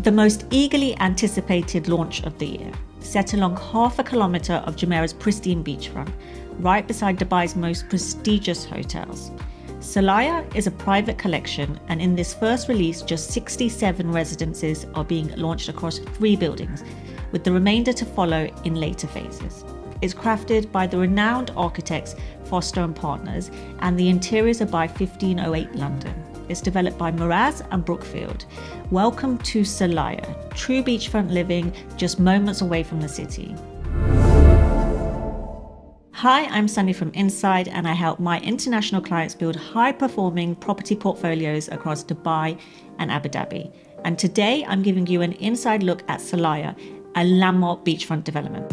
the most eagerly anticipated launch of the year, set along half a kilometre of Jumeirah's pristine beachfront, right beside Dubai's most prestigious hotels. Solaya is a private collection, and in this first release, just 67 residences are being launched across 3 buildings, with the remainder to follow in later phases. It's crafted by the renowned architects Foster & Partners, and the interiors are by 1508 London. It's developed by Meraas and Brookfield. Welcome to Solaya, true beachfront living just moments away from the city. Hi, I'm Sunny from Inside, and I help my international clients build high-performing property portfolios across Dubai and Abu Dhabi. And today I'm giving you an inside look at Solaya, a landmark beachfront development.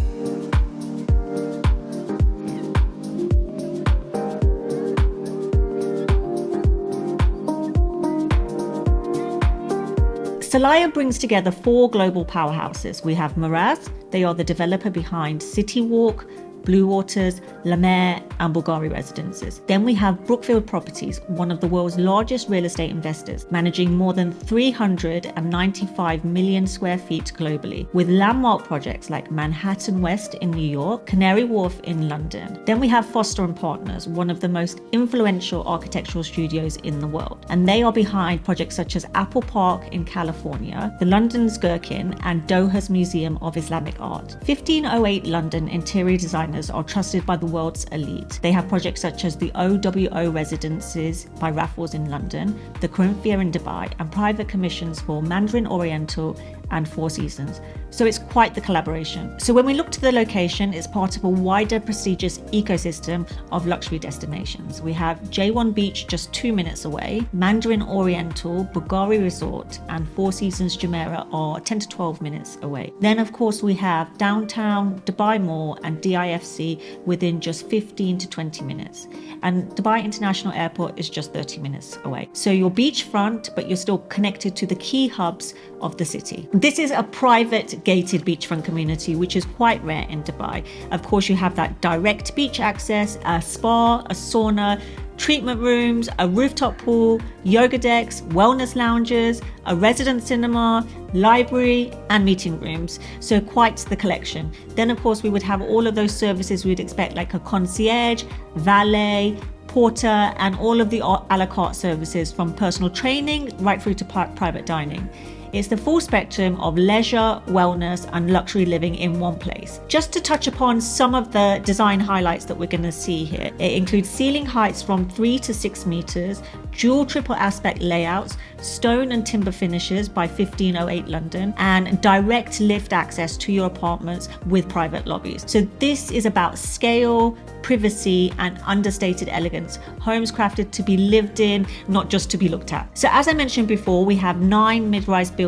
Solaya brings together 4 global powerhouses. We have Meraas, they are the developer behind City Walk, Bluewaters, La Mer and Bulgari residences. Then we have Brookfield Properties, one of the world's largest real estate investors, managing more than 395 million square feet globally, with landmark projects like Manhattan West in New York, Canary Wharf in London. Then we have Foster & Partners, one of the most influential architectural studios in the world, and they are behind projects such as Apple Park in California, the London's Gherkin and Doha's Museum of Islamic Art. 1508 London interior designers are trusted by the world's elite. They have projects such as the OWO residences by Raffles in London, the Corinthia in Dubai, and private commissions for Mandarin Oriental and Four Seasons. So it's quite the collaboration. So when we look to the location, it's part of a wider prestigious ecosystem of luxury destinations. We have J1 Beach just 2 minutes away, Mandarin Oriental, Bulgari Resort and Four Seasons Jumeirah are 10 to 12 minutes away. Then of course we have downtown Dubai Mall and DIFC within just 15 to 20 minutes. And Dubai International Airport is just 30 minutes away. So you're beachfront, but you're still connected to the key hubs of the city. This is a private gated beachfront community, which is quite rare in Dubai. Of course, you have that direct beach access, a spa, a sauna, treatment rooms, a rooftop pool, yoga decks, wellness lounges, a resident cinema, library and meeting rooms. So quite the collection. Then of course we would have all of those services we'd expect, like a concierge, valet, porter and all of the a la carte services, from personal training right through to private dining. It's the full spectrum of leisure, wellness and luxury living in one place. Just to touch upon some of the design highlights that we're going to see here, it includes ceiling heights from 3 to 6 meters, dual triple aspect layouts, stone and timber finishes by 1508 London, and direct lift access to your apartments with private lobbies. So this is about scale, privacy and understated elegance. Homes crafted to be lived in, not just to be looked at. So as I mentioned before, we have 9 mid-rise buildings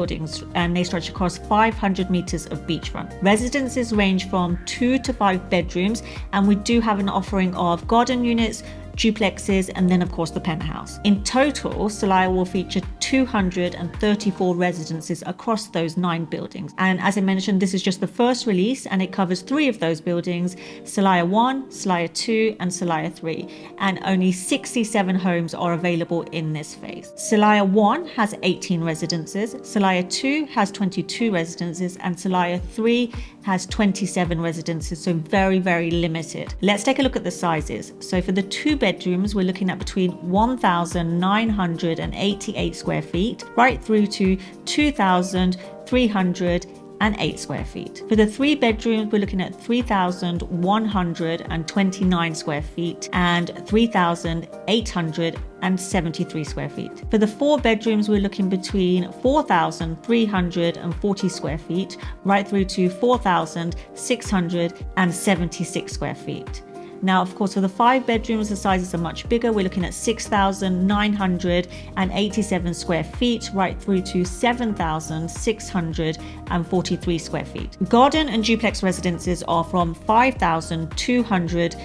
and they stretch across 500 meters of beachfront. Residences range from 2 to 5 bedrooms, and we do have an offering of garden units, duplexes and then of course the penthouse. In total, Solaya will feature 234 residences across those 9 buildings. And as I mentioned, this is just the first release and it covers 3 of those buildings, Solaya 1, Solaya 2 and Solaya 3. And only 67 homes are available in this phase. Solaya 1 has 18 residences, Solaya 2 has 22 residences and Solaya 3 has 27 residences, so very, very limited. Let's take a look at the sizes. So for the 2 bedrooms, we're looking at between 1,988 square feet, right through to 2,308 square feet. For the 3 bedrooms, we're looking at 3,129 square feet and 3,873 square feet. For the 4 bedrooms, we're looking between 4,340 square feet, right through to 4,676 square feet. Now, of course, for the 5 bedrooms, the sizes are much bigger. We're looking at 6,987 square feet, right through to 7,643 square feet. Garden and duplex residences are from 5,200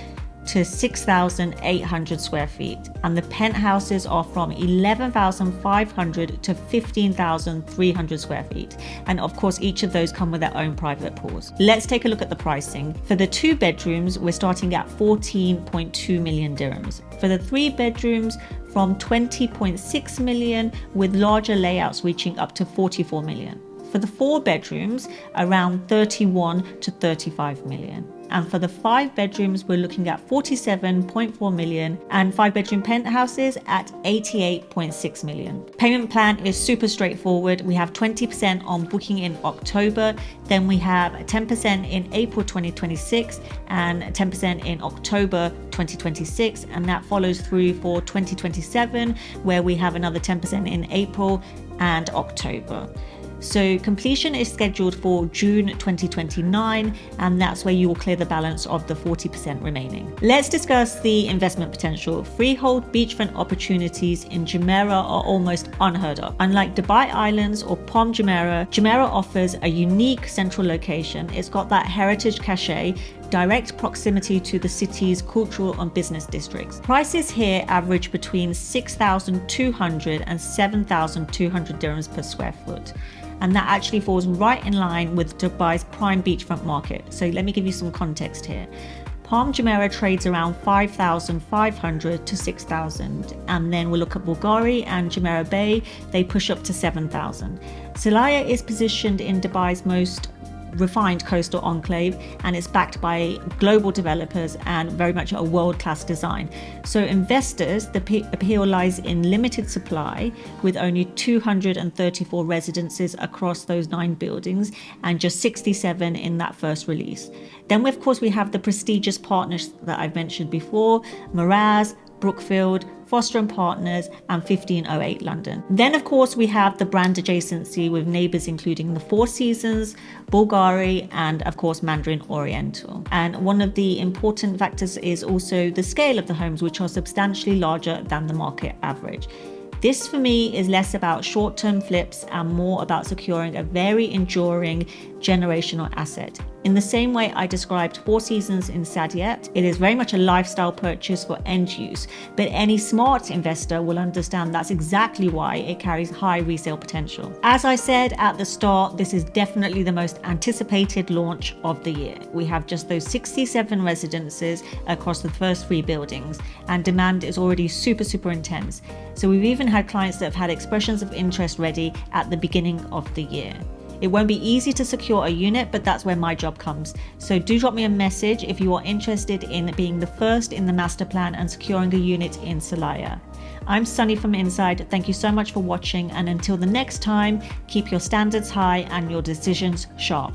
to 6,800 square feet, and the penthouses are from 11,500 to 15,300 square feet. And of course, each of those come with their own private pools. Let's take a look at the pricing. For the 2 bedrooms, we're starting at 14.2 million dirhams. For the 3 bedrooms, from 20.6 million, with larger layouts reaching up to 44 million. For the 4 bedrooms, around 31 to 35 million. And for the 5 bedrooms, we're looking at 47.4 million, and 5-bedroom penthouses at 88.6 million. Payment plan is super straightforward. We have 20% on booking in October, then we have 10% in April 2026 and 10% in October 2026, and that follows through for 2027, where we have another 10% in April and October. So completion is scheduled for June 2029, and that's where you will clear the balance of the 40% remaining. Let's discuss the investment potential. Freehold beachfront opportunities in Jumeirah are almost unheard of. Unlike Dubai Islands or Palm Jumeirah, Jumeirah offers a unique central location. It's got that heritage cachet, direct proximity to the city's cultural and business districts. Prices here average between 6,200 and 7,200 dirhams per square foot. And that actually falls right in line with Dubai's prime beachfront market. So let me give you some context here. Palm Jumeirah trades around 5,500 to 6,000. And then we'll look at Bulgari and Jumeirah Bay, they push up to 7,000. Solaya is positioned in Dubai's most refined coastal enclave, and it's backed by global developers and very much a world-class design. So investors, the appeal lies in limited supply with only 234 residences across those 9 buildings and just 67 in that first release. Then of course we have the prestigious partners that I've mentioned before, Meraas, Brookfield, Foster & Partners and 1508 London. Then of course we have the brand adjacency with neighbours including the Four Seasons, Bulgari and of course Mandarin Oriental. And one of the important factors is also the scale of the homes, which are substantially larger than the market average. This for me is less about short-term flips and more about securing a very enduring generational asset. In the same way I described Four Seasons in Saadiyat, it is very much a lifestyle purchase for end use, but any smart investor will understand that's exactly why it carries high resale potential. As I said at the start, this is definitely the most anticipated launch of the year. We have just those 67 residences across the first 3 buildings, and demand is already super intense. So we've even had clients that have had expressions of interest ready at the beginning of the year. It won't be easy to secure a unit, but that's where my job comes. So do drop me a message if you are interested in being the first in the master plan and securing a unit in Solaya. I'm Sunny from Inside. Thank you so much for watching, and until the next time, keep your standards high and your decisions sharp.